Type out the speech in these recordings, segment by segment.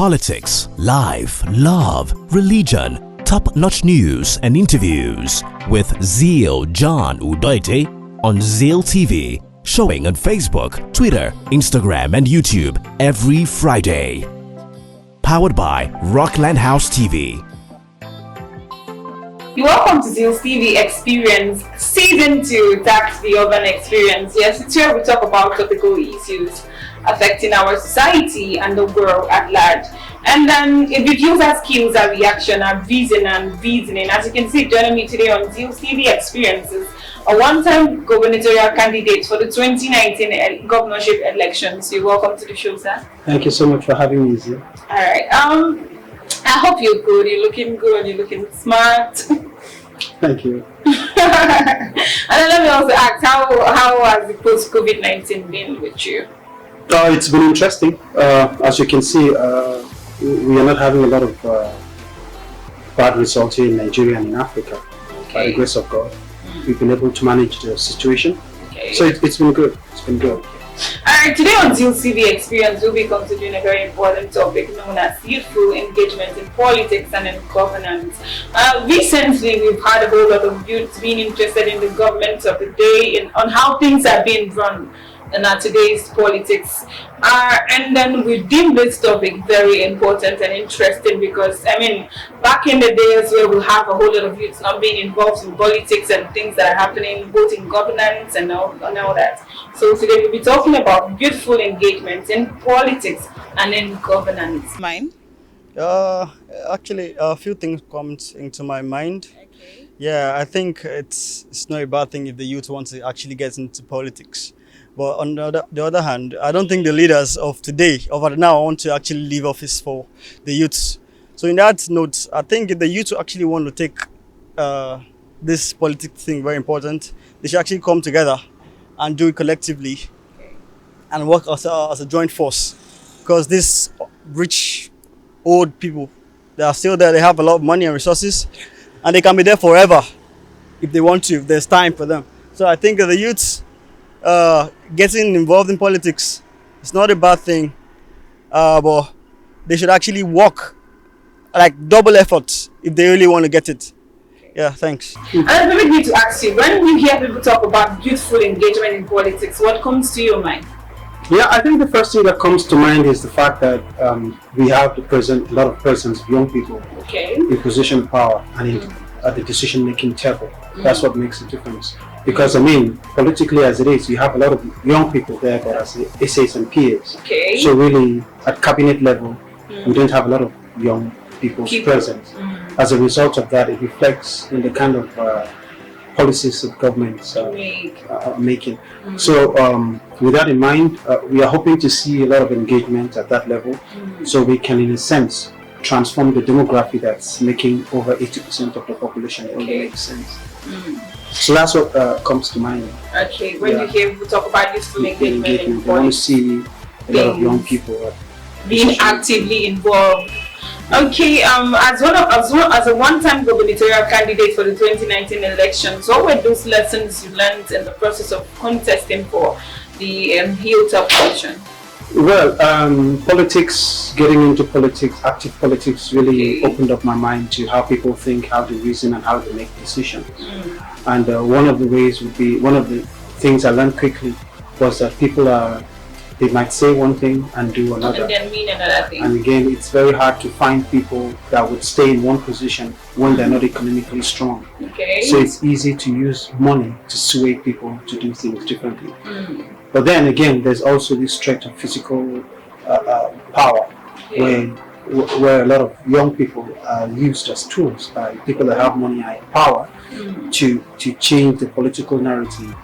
politics, life, love, religion, top-notch news and interviews with Zeal John Udoite on Zeal TV, showing on Facebook, Twitter, Instagram and YouTube every Friday. Powered by Rockland House TV. Welcome to Zeal TV Experience Season 2, that's the urban experience. Yes, it's where we talk about topical issues affecting our society and the world at large. And then it reviews our skills, our reaction, our vision and reasoning. As you can see, joining me today on Zeal TV Experiences, a one-time gubernatorial candidate for the 2019 governorship elections. You're welcome to the show, sir. Thank you so much for having me, Zeal. All right. I hope you're good. You're looking good. You're looking smart. Thank you. And then let me also ask, how has the post-COVID-19 been with you? It's been interesting. As you can see, we are not having a lot of bad results here in Nigeria and in Africa. Okay. By the grace of God, we've been able to manage the situation. Okay. So it's been good. It's been good. Alright, today on Zeal TV Experience, we'll be considering a very important topic known as youthful engagement in politics and in governance. Recently, we've had a whole lot of youths being interested in the government of the day, on how things are being run in today's politics. And then we deem this topic very important and interesting because, I mean, back in the days where we have a whole lot of youths not being involved in politics and things that are happening both in governance and all that. So today we'll be talking about youthful engagement in politics and in governance. Mine? Actually, a few things come into my mind. Okay. Yeah, I think it's not a bad thing if the youth want to actually get into politics. But on the other hand, I don't think the leaders of today, of now, want to actually leave office for the youths. So in that note, I think if the youth actually want to take this politics thing very important, they should actually come together and do it collectively and work as a joint force. Because these rich, old people, they are still there, they have a lot of money and resources, and they can be there forever if they want to, if there's time for them. So I think the youths getting involved in politics is not a bad thing, but they should actually work like double effort if they really want to get it. Yeah, thanks. And I really need to ask you, when you hear people talk about youthful engagement in politics, what comes to your mind? Yeah, I think the first thing that comes to mind is the fact that we have a lot of presence of young people in position of power and at the decision-making table. That's what makes a difference. Because, I mean, politically as it is, you have a lot of young people there, but as essays and peers. Okay. So really, at cabinet level, we don't have a lot of young people's presence. As a result of that, it reflects in the kind of policies that governments are making. So with that in mind, we are hoping to see a lot of engagement at that level, so we can, in a sense, transform the demography that's making over 80% of the population. It only makes sense. So that's what comes to mind. Okay, when you hear people talk about youthful engagement in politics, we want to see a lot of young people being actively involved. Okay, as a one-time gubernatorial candidate for the 2019 elections, what were those lessons you learned in the process of contesting for the Hilltop position? Well, politics, getting into politics, active politics really opened up my mind to how people think, how they reason and how they make decisions. And one of the things I learned quickly was that people they might say one thing and do another. And then mean another thing. And again, it's very hard to find people that would stay in one position when they're not economically strong. Okay. So it's easy to use money to sway people to do things differently. But then again, there's also this threat of physical power, where a lot of young people are used as tools by people that have money and power to change the political narrative.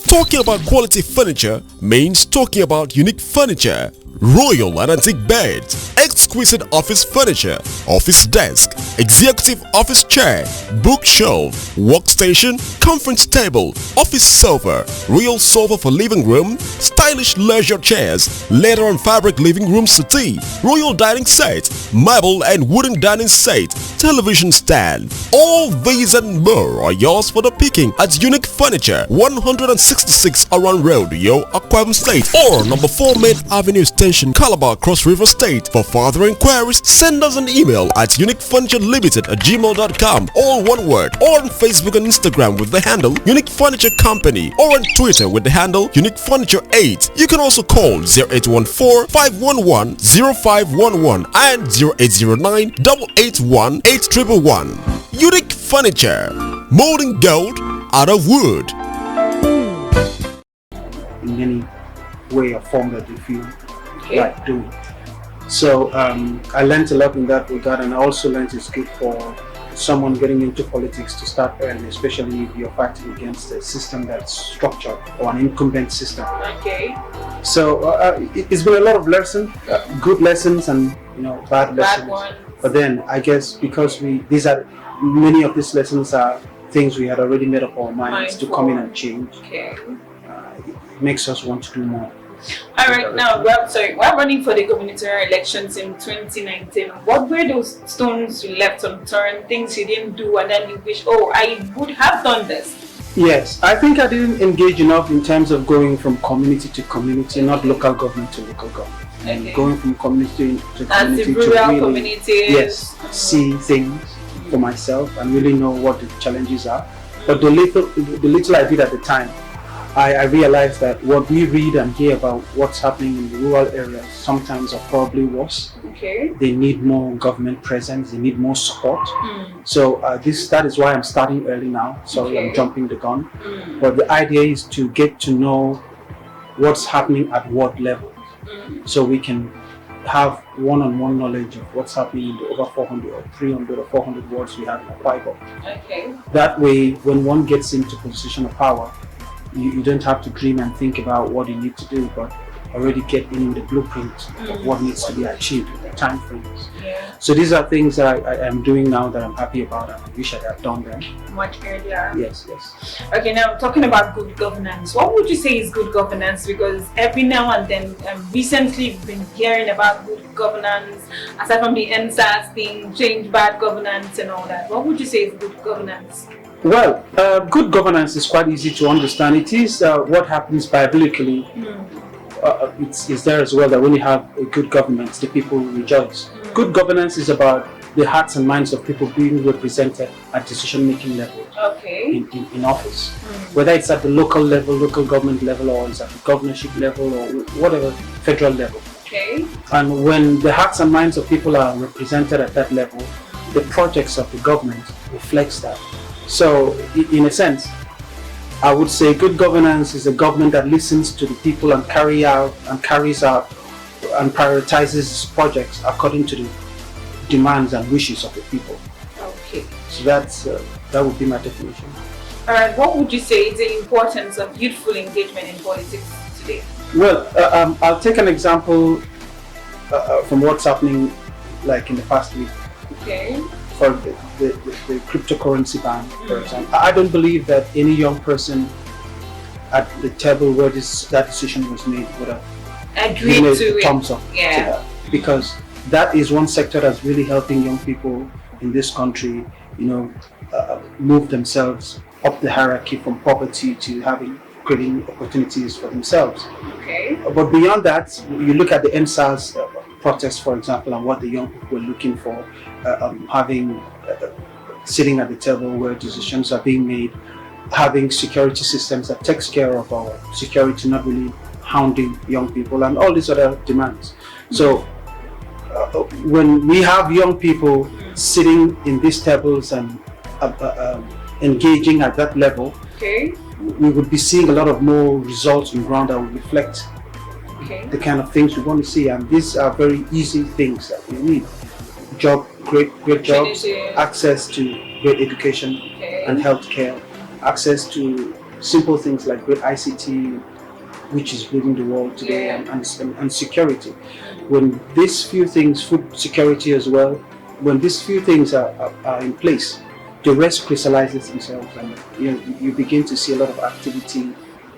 Talking about quality furniture means talking about unique furniture, royal and antique beds, exquisite office furniture, office desk, executive office chair, bookshelf, workstation, conference table, office sofa, royal sofa for living room, stylish leisure chairs, leather and fabric living room settee, royal dining set, marble and wooden dining set, television stand, All these and more are yours for the picking at Unique Furniture, 166 Around Road, Akam State, or number 4 Main Avenue Extension, Calabar, Cross River State. For further inquiries, send us an email at uniquefurniturelimited@gmail.com, all one word, or on Facebook and Instagram with the handle Unique Furniture Company, or on Twitter with the handle Unique Furniture 8. You can also call 0814-511-0511 and 0809-881-8111. Unique Furniture, molding gold out of wood. In any way or form that you feel like doing. So I learned a lot in that regard, and I also learned it's good for someone getting into politics to start early, especially if you're fighting against a system that's structured or an incumbent system. Okay. So it's been a lot of lessons, good lessons and bad lessons. Ones. But then I guess because many of these lessons are things we had already made up our minds to come in and change. Okay. It makes us want to do more. All right, now we're running for the gubernatorial elections in 2019. What were those stones you left unturned, things you didn't do, and then you wish, oh, I would have done this? Yes, I think I didn't engage enough in terms of going from community to community, not local government to local government. And going from community to community to really, yes, see things for myself and really know what the challenges are. But the little I did at the time, I realized that what we read and hear about what's happening in the rural areas sometimes are probably worse. Okay. They need more government presence, they need more support. So that is why I'm starting early now. Sorry, I'm jumping the gun. But the idea is to get to know what's happening at what level. So we can have one-on-one knowledge of what's happening in the over 400 or 300 or 400 wards we have in Bible. Okay. That way, when one gets into position of power, you don't have to dream and think about what you need to do, but already get in the blueprint of what needs to be achieved, time frames. Yeah. So these are things that I am doing now that I'm happy about, and I wish I had done them much earlier. Yes. Okay, now talking about good governance, what would you say is good governance? Because every now and then, recently we've been hearing about good governance, aside from the NSAS thing, change bad governance and all that. What would you say is good governance? Well, good governance is quite easy to understand. It is what happens biblically. It's there as well that when you have a good government, the people rejoice. Good governance is about the hearts and minds of people being represented at decision-making level in office. Whether it's at the local level, local government level, or it's at the governorship level, or whatever, federal level. Okay. And when the hearts and minds of people are represented at that level, the projects of the government reflects that. So, in a sense, I would say good governance is a government that listens to the people and carries out and prioritizes projects according to the demands and wishes of the people. Okay. So that would be my definition. All right. What would you say is the importance of youthful engagement in politics today? Well, I'll take an example from what's happening, like in the past week. Okay. For the cryptocurrency ban, for example. I don't believe that any young person at the table where that decision was made would have agreed to thumbs up to that, because that is one sector that's really helping young people in this country, move themselves up the hierarchy from poverty to creating opportunities for themselves. Okay. But beyond that, you look at the NSAS protest, for example, and what the young people were looking for, sitting at the table where decisions are being made, having security systems that takes care of our security, not really hounding young people, and all these other demands. So when we have young people sitting in these tables and engaging at that level, we would be seeing a lot of more results on ground that would reflect the kind of things we want to see. And these are very easy things that we need. Great jobs, access to great education and healthcare, access to simple things like great ICT, which is leading the world today, and security. When these few things, food security as well, when these few things are in place, the rest crystallizes themselves, and you begin to see a lot of activity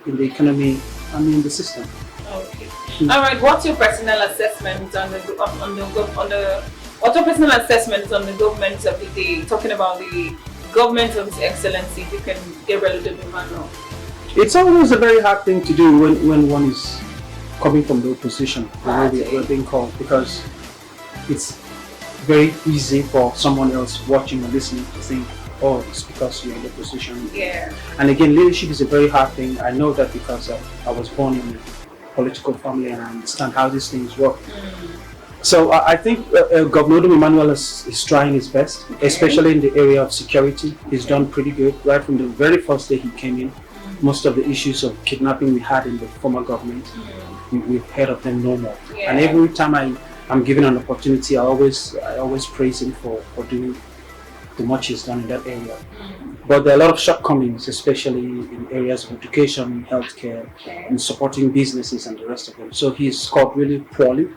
in the economy and in the system. Okay. All right. What's your personal assessment on what's your personal assessment on the government of the day? Talking about the government of His Excellency, if you can get relatively manual? It's always a very hard thing to do when one is coming from the opposition, the way we're being called, because it's very easy for someone else watching or listening to think, oh, it's because you're in the opposition. Yeah. And again, leadership is a very hard thing. I know that because I was born in a political family and I understand how these things work. So I think Governor Emmanuel is trying his best, especially in the area of security. He's done pretty good right from the very first day he came in. Most of the issues of kidnapping we had in the former government, we've heard of them no more. Yeah. And every time I'm given an opportunity, I always praise him for doing the much he's done in that area. But there are a lot of shortcomings, especially in areas of education, healthcare, and supporting businesses and the rest of them. So he's scored really poorly.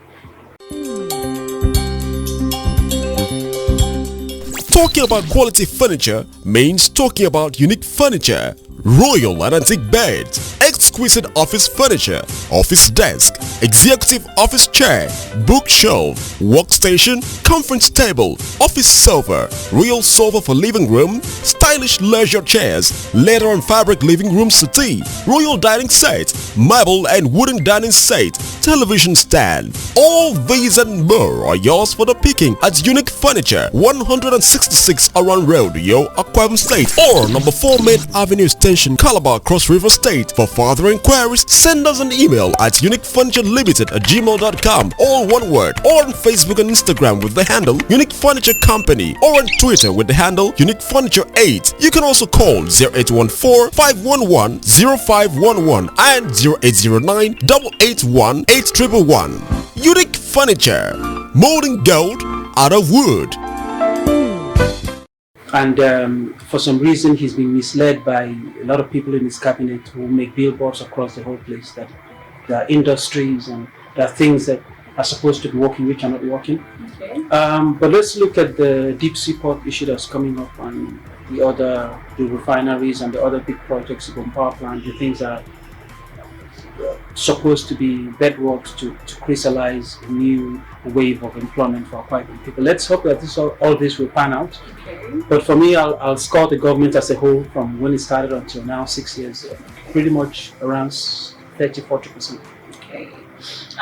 Talking about quality furniture means talking about unique furniture, royal and antique beds, exquisite office furniture, office desk, executive office chair, bookshelf, workstation, conference table, office sofa, royal sofa for living room, stylish leisure chairs, leather and fabric living room settee, royal dining set, marble and wooden dining set, television stand. All these and more are yours for the picking at Unique Furniture, 166 Around Road, Akam State, or number 4 Main Avenue Extension, Calabar, Cross River State. For further inquiries, send us an email at uniquefurniturelimited@gmail.com, all one word, or on Facebook and Instagram with the handle Unique Furniture Company, or on Twitter with the handle Unique Furniture 8. You can also call 0814-511-0511 and 0809-881-8111. Unique Furniture, molding gold out of wood. And for some reason, he's been misled by a lot of people in his cabinet who make billboards across the whole place that there are industries and there are things that are supposed to be working which are not working. Okay. But let's look at the deep sea port issue that's coming up and the refineries and the other big projects, the power plant, the things that are supposed to be bedrocks to crystallize a new wave of employment for quite many people. Let's hope that all this will pan out. Okay. But for me, I'll score the government as a whole from when it started until now, 6 years, pretty much around 30-40%. Okay.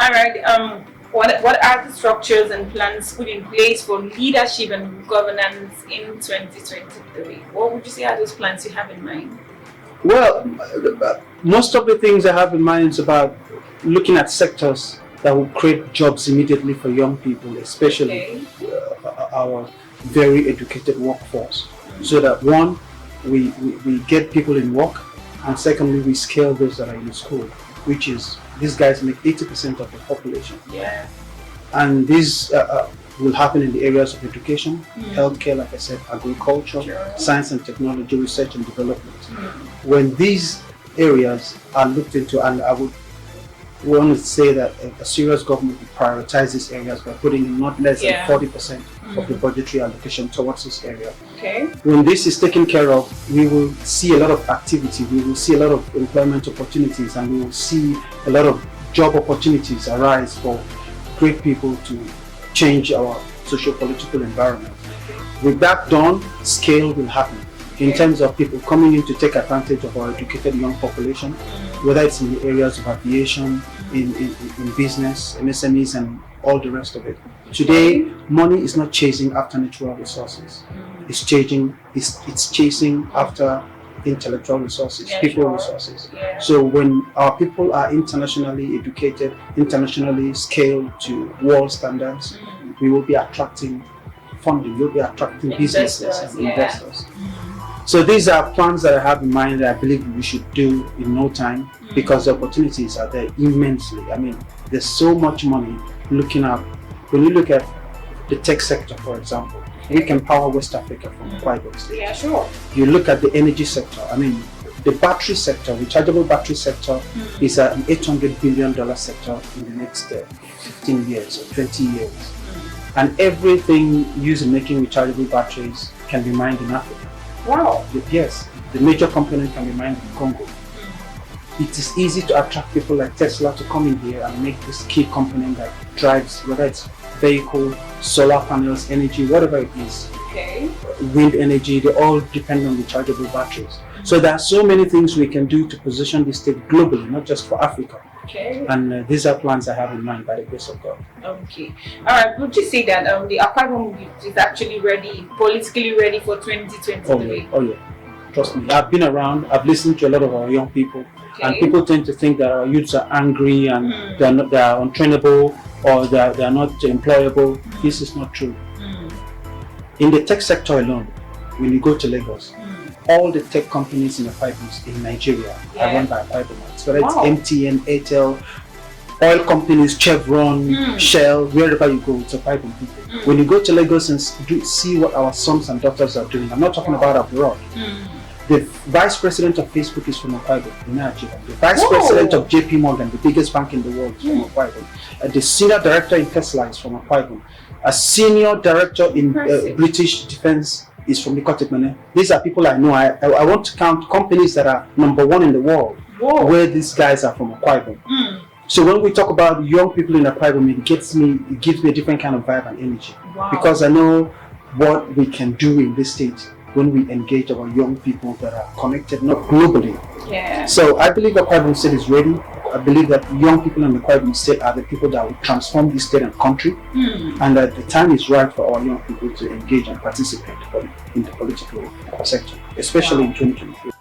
All right. What are the structures and plans put in place for leadership and governance in 2023? What would you say are those plans you have in mind? Well, most of the things I have in mind is about looking at sectors that will create jobs immediately for young people, especially our very educated workforce. So that one, we get people in work, and secondly, we scale those that are in school, which is, these guys make 80% of the population. Yeah. And these will happen in the areas of education, healthcare, like I said, agriculture, science and technology, research and development. When these areas are looked into, and I would want to say that a serious government will prioritize these areas by putting in not less than 40% of the budgetary allocation towards this area. Okay. When this is taken care of, we will see a lot of activity, we will see a lot of employment opportunities, and we will see a lot of job opportunities arise for great people to change our socio-political environment. With that done, scale will happen in terms of people coming in to take advantage of our educated young population, whether it's in the areas of aviation, in business, MSMEs, and all the rest of it. Today, money is not chasing after natural resources. It's chasing after intellectual resources, people resources. So when our people are internationally educated, internationally scaled to world standards, we will be attracting funding, we'll be attracting businesses and investors. So these are plans that I have in mind that I believe we should do in no time, because the opportunities are there immensely. I mean, there's so much money looking at, when you look at the tech sector, for example, we can power West Africa from a private state. Yeah, sure. You look at the energy sector, I mean, the battery sector, rechargeable battery sector is an $800 billion sector in the next 15 years or 20 years. And everything used in making rechargeable batteries can be mined in Africa. Wow. Yes, the major component can be mined in Congo. It is easy to attract people like Tesla to come in here and make this key component that drives, whether it's vehicle, solar panels, energy, whatever it is, wind energy, they all depend on rechargeable batteries. So there are so many things we can do to position the state globally, not just for Africa. And these are plans I have in mind by the grace of God. Okay. All right. Would you say that the Akam youth is actually ready, politically ready for 2023? Oh yeah. Trust me. I've been around. I've listened to a lot of our young people, and people tend to think that our youths are angry and they are untrainable or they are not employable. This is not true. In the tech sector alone, when you go to Lagos, all the tech companies in the pipelines in Nigeria are run by pipelines. Whether it's MTN, Airtel, oil companies, Chevron, Shell, wherever you go, it's a pipeline people. When you go to Lagos and see what our sons and daughters are doing, I'm not talking about abroad. The vice president of Facebook is from Akam, bbnaijalockdown. The vice president of JP Morgan, the biggest bank in the world, is from Akam. The senior director in Tesla is from Akam. A senior director in British Defense is from the Kotikmane. These are people I know. I want to count companies that are #1 in the world where these guys are from Akam. So when we talk about young people in Akam, it gives me a different kind of vibe and energy. Because I know what we can do in this state when we engage our young people that are connected, not globally. So I believe Akam State is ready. I believe that young people in the Akam State are the people that will transform this state and country, and that the time is right for our young people to engage and participate in the political sector, especially in 2023.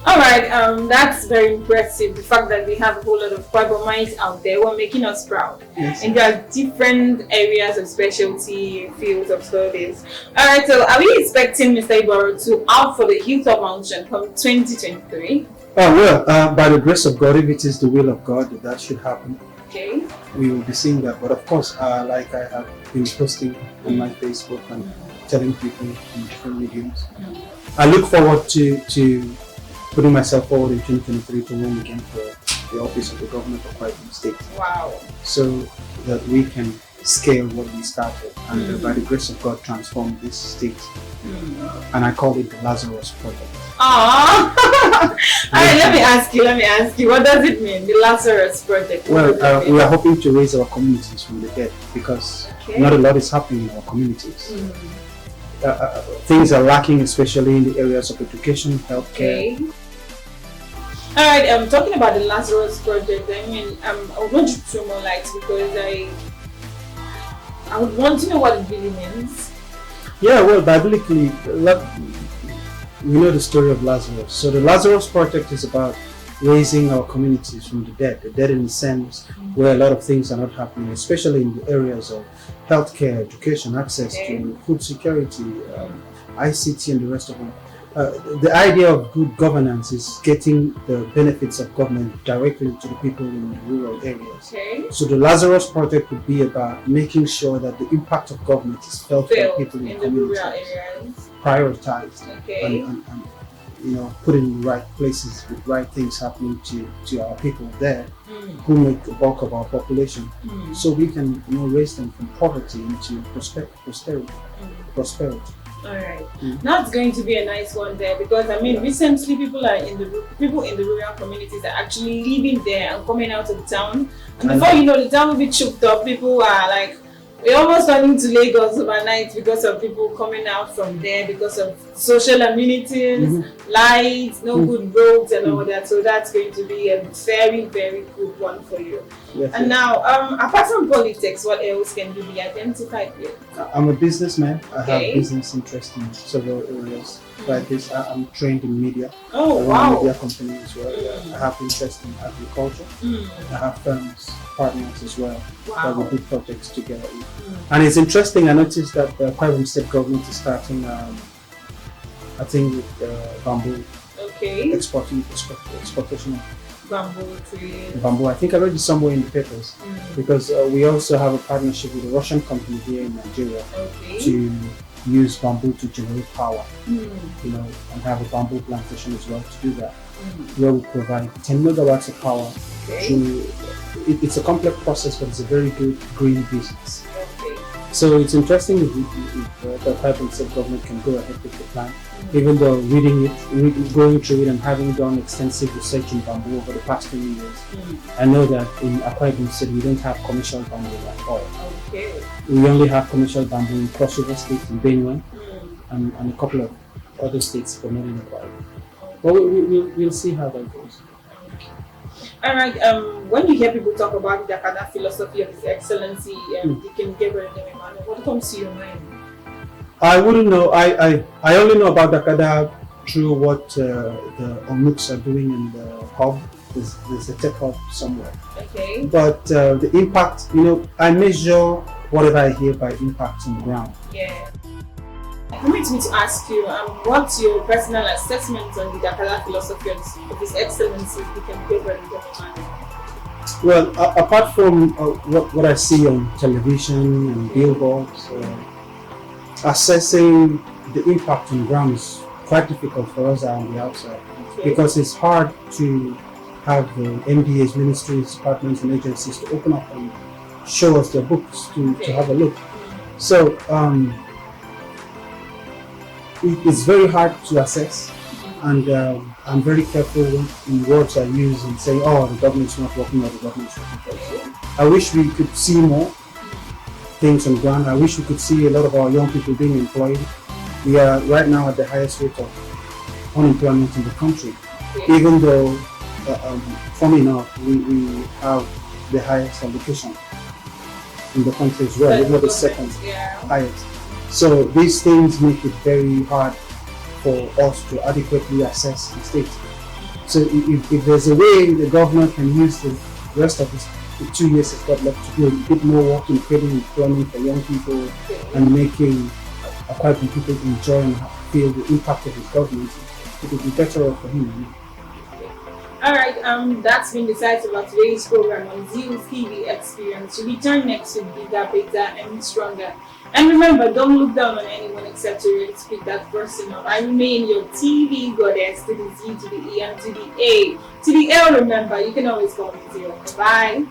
All right, that's very impressive. The fact that we have a whole lot of Akam minds out there who are making us proud. And there are different areas of specialty, fields of studies. All right, so are we expecting Mr. Iboro to out for the Hilltop Mountain from 2023? By the grace of God, if it is the will of God, that should happen. We will be seeing that. But of course, like I have been posting on my Facebook and telling people in different mediums, I look forward to putting myself forward in 2023 to run again for the office of the governor of Akam State. So that we can scale what we started and by the grace of God transform this state. And I call it the Lazarus Project. Alright, let me ask you, what does it mean, the Lazarus Project? Well, we are hoping to raise our communities from the dead because not a lot is happening in our communities. Things are lacking, especially in the areas of education, healthcare. Alright, talking about the Lazarus Project, I mean, I would want you to throw more light because I would want to know what it really means. Yeah, well, biblically, we know the story of Lazarus. So the Lazarus Project is about raising our communities from the dead in the sense where a lot of things are not happening, especially in the areas of healthcare, education, access to food security, ICT, and the rest of it. The idea of good governance is getting the benefits of government directly to the people in the rural areas. So the Lazarus Project would be about making sure that the impact of government is felt by people in the rural areas, prioritized, and put in the right places with right things happening to our people there who make the bulk of our population, so we can raise them from poverty into prosperity. Alright, that's going to be a nice one there because I mean recently people in the rural communities are actually living there and coming out of town, and before you know the town will be choked up. People are like, we're almost running to Lagos overnight because of people coming out from there because of social amenities, lights, no good roads and all that. So that's going to be a very, very good one for you. And now, apart from politics, what else can you be identified with? I'm a businessman. I have business interests in several areas. Like this, I'm trained in media. I run a media company as well. I have interest in agriculture. I have firms, partners as well that we do projects together. And it's interesting, I noticed that the Akam State government is starting, I think, with bamboo. Exportation of bamboo trees. Bamboo. I think I read it somewhere in the papers because we also have a partnership with a Russian company here in Nigeria to use bamboo to generate power, and have a bamboo plantation as well to do that, where we provide 10 megawatts of power through. It's a complex process, but it's a very good green business. So it's interesting if the private state government can go ahead with the plan, even though going through it and having done extensive research in bamboo over the past 20 years, I know that in Akwa Ibom State we don't have commercial bamboo at all. Okay. We only have commercial bamboo in Cross River State, in Benue, and a couple of other states, but not in Akwa Ibom. But we'll see how that goes. Alright, when you hear people talk about the Dakada philosophy of His Excellency, Deacon Gabriel Emmanuel, what comes to your mind? I wouldn't know. I only know about Dakada through what the Onuks are doing in the hub. There's a tech hub somewhere. Okay. But the impact, I measure whatever I hear by impact on the ground. Yeah. Permit me to ask you, what's your personal assessment on the Dakada philosophy of His Excellency, Deacon Gabriel Emmanuel? Well, apart from what I see on television and billboards, assessing the impact on ground is quite difficult for us on the outside, because it's hard to have the MDAs, ministries, departments, and agencies to open up and show us their books to have a look. So it's very hard to assess, and I'm very careful in words I use and say, oh, the government's not working or the government's working. I wish we could see more things on the ground. I wish we could see a lot of our young people being employed. We are right now at the highest rate of unemployment in the country, even though, funny enough, we have the highest allocation in the country as well, even the second highest. So these things make it very hard for us to adequately assess the state. So if there's a way the government can use the rest of the 2 years it's got left to do a bit more work in creating employment for young people and making quite people enjoy and feel the impact of his government, it would be better off for him. Alright, that's been the size of our today's program on Zeal's TV Experience. We'll return next with bigger, better, and stronger. And remember, don't look down on anyone except to really speak that person up. I remain your TV goddess, to the Z, to the E, and to the A. To the L, remember, you can always call me Zeal. Bye.